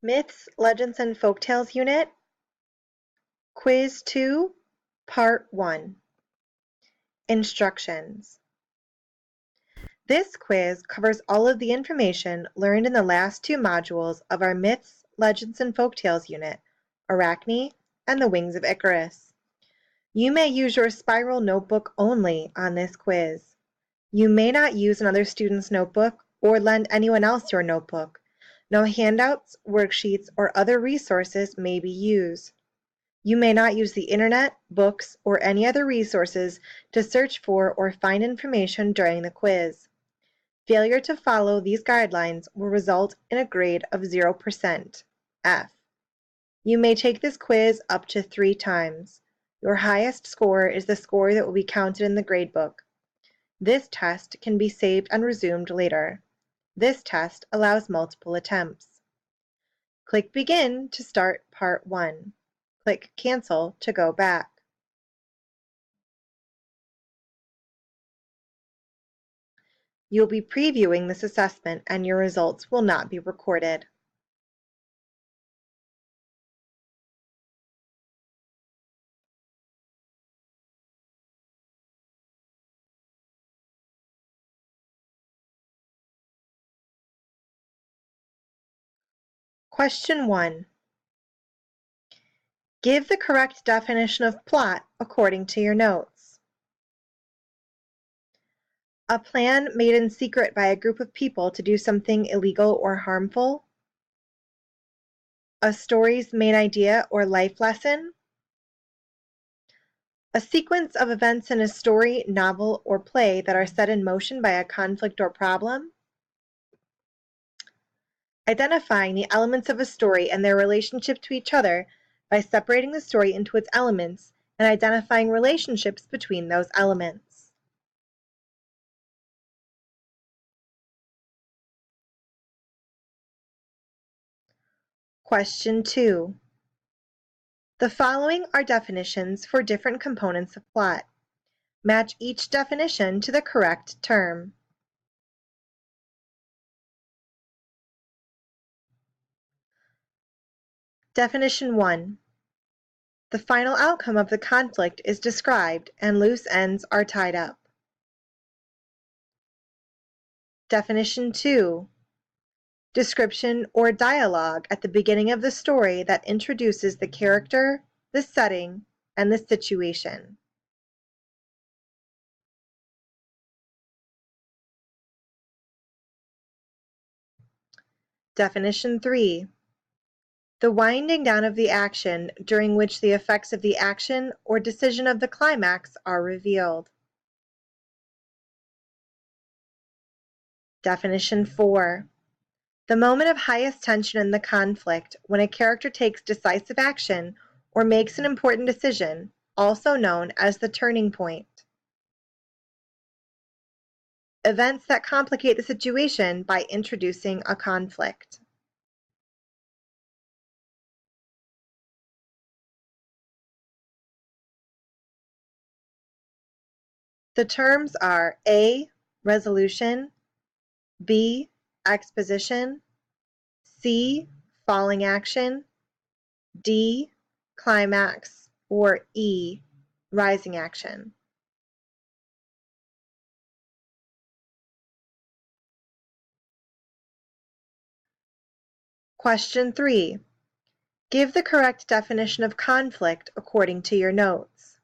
Myths, Legends, and Folktales Unit, Quiz 2, Part 1. Instructions. This quiz covers all of the information learned in the last two modules of our Myths, Legends, and Folktales unit, Arachne and the Wings of Icarus. You may use your spiral notebook only on this quiz. You may not use another student's notebook or lend anyone else your notebook. No handouts, worksheets, or other resources may be used. You may not use the internet, books, or any other resources to search for or find information during the quiz. Failure to follow these guidelines will result in a grade of 0%, F. You may take this quiz up to 3 times. Your highest score is the score that will be counted in the gradebook. This test can be saved and resumed later. This test allows multiple attempts. Click Begin to start Part 1. Click Cancel to go back. You'll be previewing this assessment and your results will not be recorded. Question 1. Give the correct definition of plot according to your notes. A plan made in secret by a group of people to do something illegal or harmful. A story's main idea or life lesson. A sequence of events in a story, novel, or play that are set in motion by a conflict or problem. Identifying the elements of a story and their relationship to each other by separating the story into its elements and identifying relationships between those elements. Question 2. The following are definitions for different components of plot. Match each definition to the correct term. Definition 1. The final outcome of the conflict is described and loose ends are tied up. Definition 2. Description or dialogue at the beginning of the story that introduces the character, the setting, and the situation. Definition 3. The winding down of the action during which the effects of the action or decision of the climax are revealed. Definition 4. The moment of highest tension in the conflict when a character takes decisive action or makes an important decision, also known as the turning point. Events that complicate the situation by introducing a conflict. The terms are A. Resolution, B. Exposition, C. Falling action, D. Climax, or E. Rising action. Question 3. Give the correct definition of conflict according to your notes.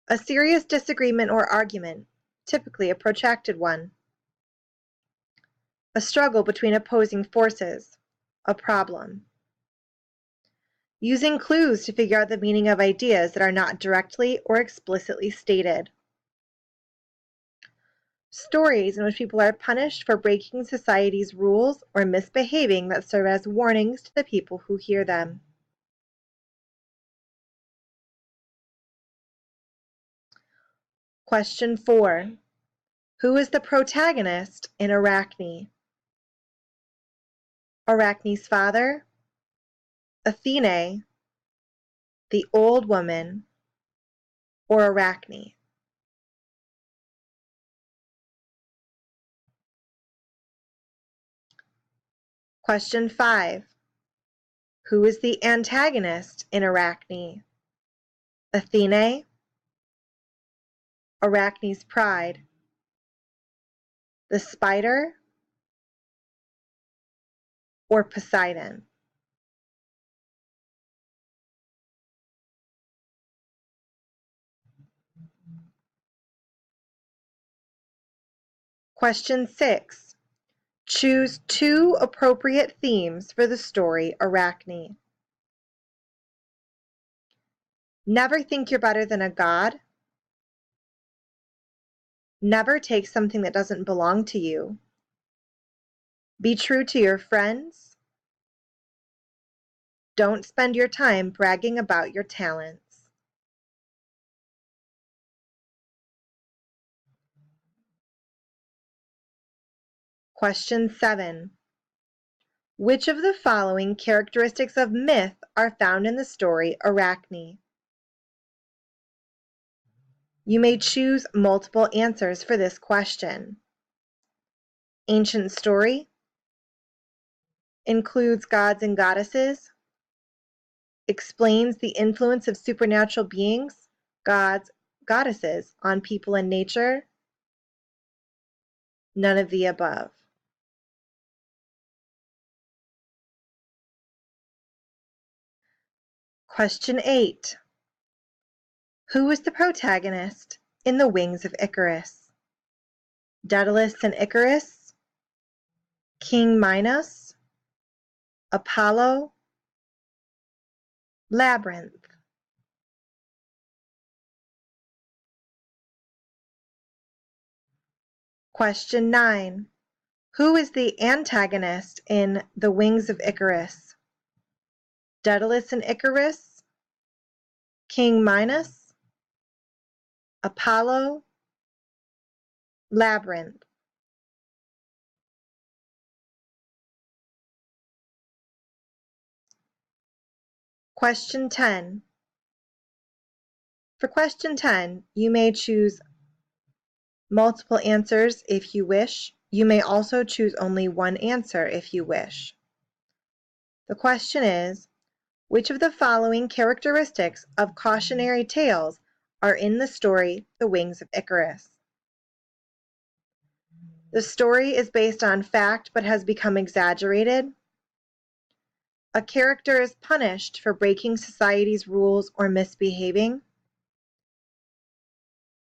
A serious disagreement or argument, typically a protracted one. A struggle between opposing forces, a problem. Using clues to figure out the meaning of ideas that are not directly or explicitly stated. Stories in which people are punished for breaking society's rules or misbehaving that serve as warnings to the people who hear them. Question 4. Who is the protagonist in Arachne? Arachne's father, Athene, the old woman, or Arachne? Question 5. Who is the antagonist in Arachne? Athene, Arachne's pride, the spider, or Poseidon? Question 6. Choose 2 appropriate themes for the story Arachne. Never think you're better than a god. Never take something that doesn't belong to you. Be true to your friends. Don't spend your time bragging about your talents. Question 7. Which of the following characteristics of myth are found in the story Arachne? You may choose multiple answers for this question. Ancient story, includes gods and goddesses, explains the influence of supernatural beings, gods, goddesses, on people and nature, none of the above. Question 8. Who is the protagonist in The Wings of Icarus? Daedalus and Icarus, King Minos, Apollo, Labyrinth. Question 9. Who is the antagonist in The Wings of Icarus? Daedalus and Icarus, King Minos, Apollo, Labyrinth. Question 10. For question 10, you may choose multiple answers if you wish. You may also choose only one answer if you wish. The question is, which of the following characteristics of cautionary tales are in the story The Wings of Icarus? The story is based on fact but has become exaggerated. A character is punished for breaking society's rules or misbehaving.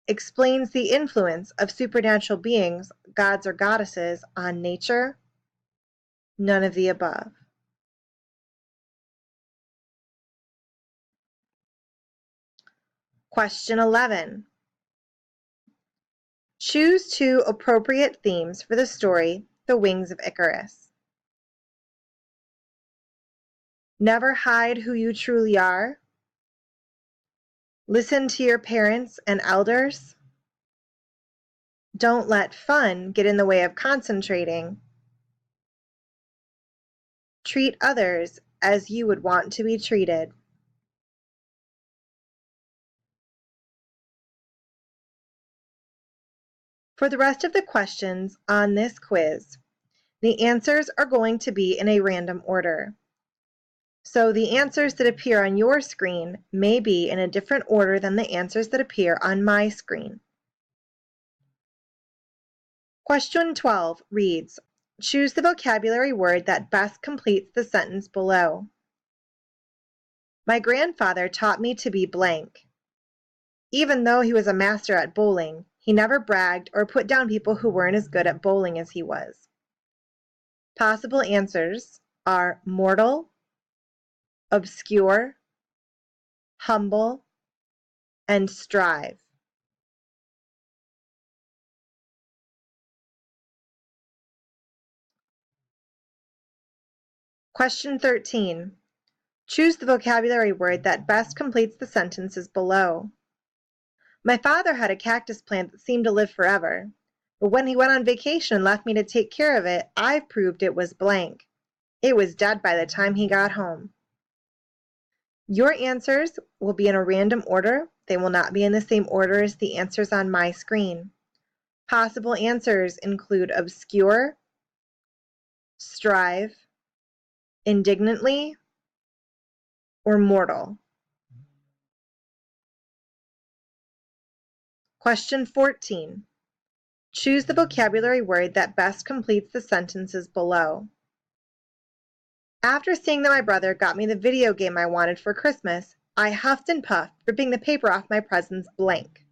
Explains the influence of supernatural beings, gods or goddesses, on nature. None of the above. Question 11. Choose 2 appropriate themes for the story The Wings of Icarus. Never hide who you truly are. Listen to your parents and elders. Don't let fun get in the way of concentrating. Treat others as you would want to be treated. For the rest of the questions on this quiz, the answers are going to be in a random order. So the answers that appear on your screen may be in a different order than the answers that appear on my screen. Question 12 reads, choose the vocabulary word that best completes the sentence below. My grandfather taught me to be blank. Even though he was a master at bowling, he never bragged or put down people who weren't as good at bowling as he was. Possible answers are mortal, obscure, humble, and strive. Question 13. Choose the vocabulary word that best completes the sentences below. My father had a cactus plant that seemed to live forever, but when he went on vacation and left me to take care of it, I've proved it was blank. It was dead by the time he got home. Your answers will be in a random order. They will not be in the same order as the answers on my screen. Possible answers include obscure, strive, indignantly, or mortal? Question 14. Choose the vocabulary word that best completes the sentences below. After seeing that my brother got me the video game I wanted for Christmas, I huffed and puffed, ripping the paper off my presents blank.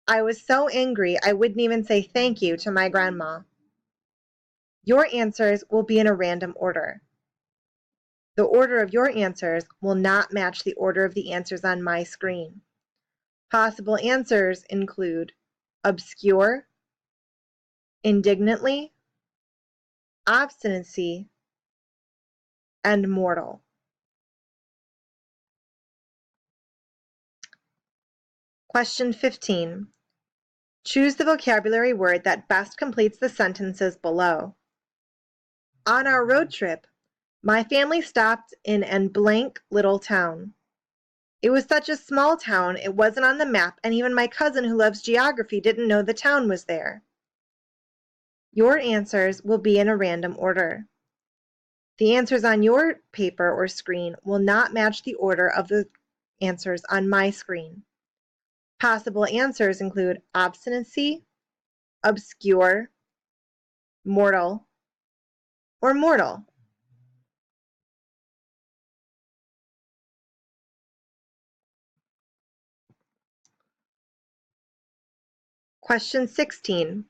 I was so angry I wouldn't even say thank you to my grandma. Your answers will be in a random order. The order of your answers will not match the order of the answers on my screen. Possible answers include obscure, indignantly, obstinacy, and mortal. Question 15. Choose the vocabulary word that best completes the sentences below. On our road trip, my family stopped in an blank little town. It was such a small town, it wasn't on the map, and even my cousin who loves geography didn't know the town was there. Your answers will be in a random order. The answers on your paper or screen will not match the order of the answers on my screen. Possible answers include obstinacy, obscure, mortal, or mortal. Question 16.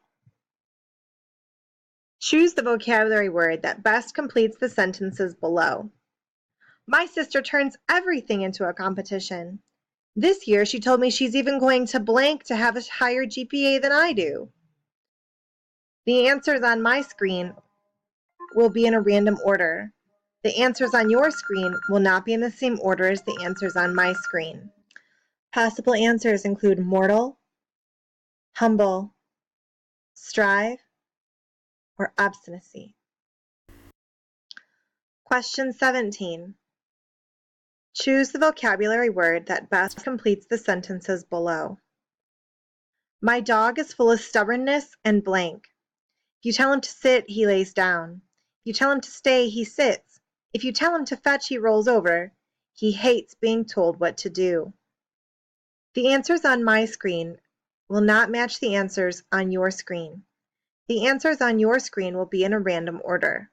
Choose the vocabulary word that best completes the sentences below. My sister turns everything into a competition. This year she told me she's even going to blank to have a higher GPA than I do. The answers on my screen will be in a random order. The answers on your screen will not be in the same order as the answers on my screen. Possible answers include mortal, humble, strive, or obstinacy. Question 17. Choose the vocabulary word that best completes the sentences below. My dog is full of stubbornness and blank. If you tell him to sit, he lays down. If you tell him to stay, he sits. If you tell him to fetch, he rolls over. He hates being told what to do. The answers on my screen will not match the answers on your screen. The answers on your screen will be in a random order.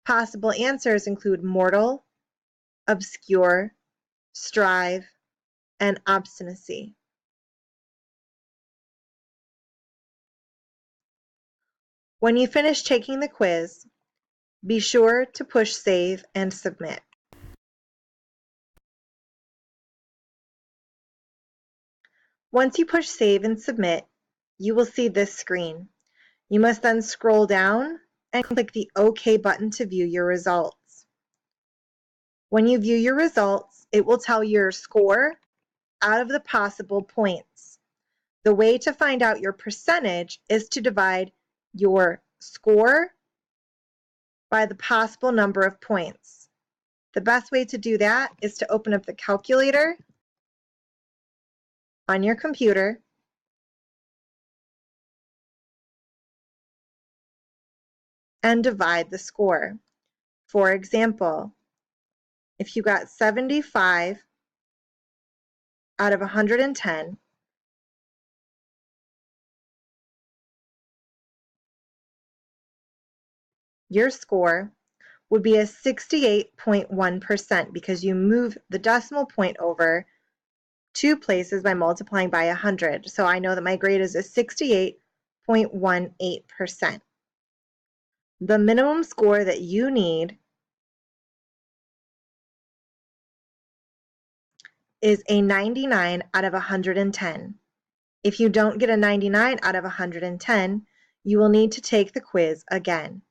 Possible answers include mortal, obscure, strive, and obstinacy. When you finish taking the quiz, be sure to push save and submit. Once you push save and submit, you will see this screen. You must then scroll down and click the OK button to view your results. When you view your results, it will tell your score out of the possible points. The way to find out your percentage is to divide your score by the possible number of points. The best way to do that is to open up the calculator on your computer and divide the score. For example, if you got 75 out of 110, your score would be a 68.1% because you move the decimal point over 2 places by multiplying by 100. So I know that my grade is a 68.18%. The minimum score that you need is a 99 out of 110. If you don't get a 99 out of 110, you will need to take the quiz again.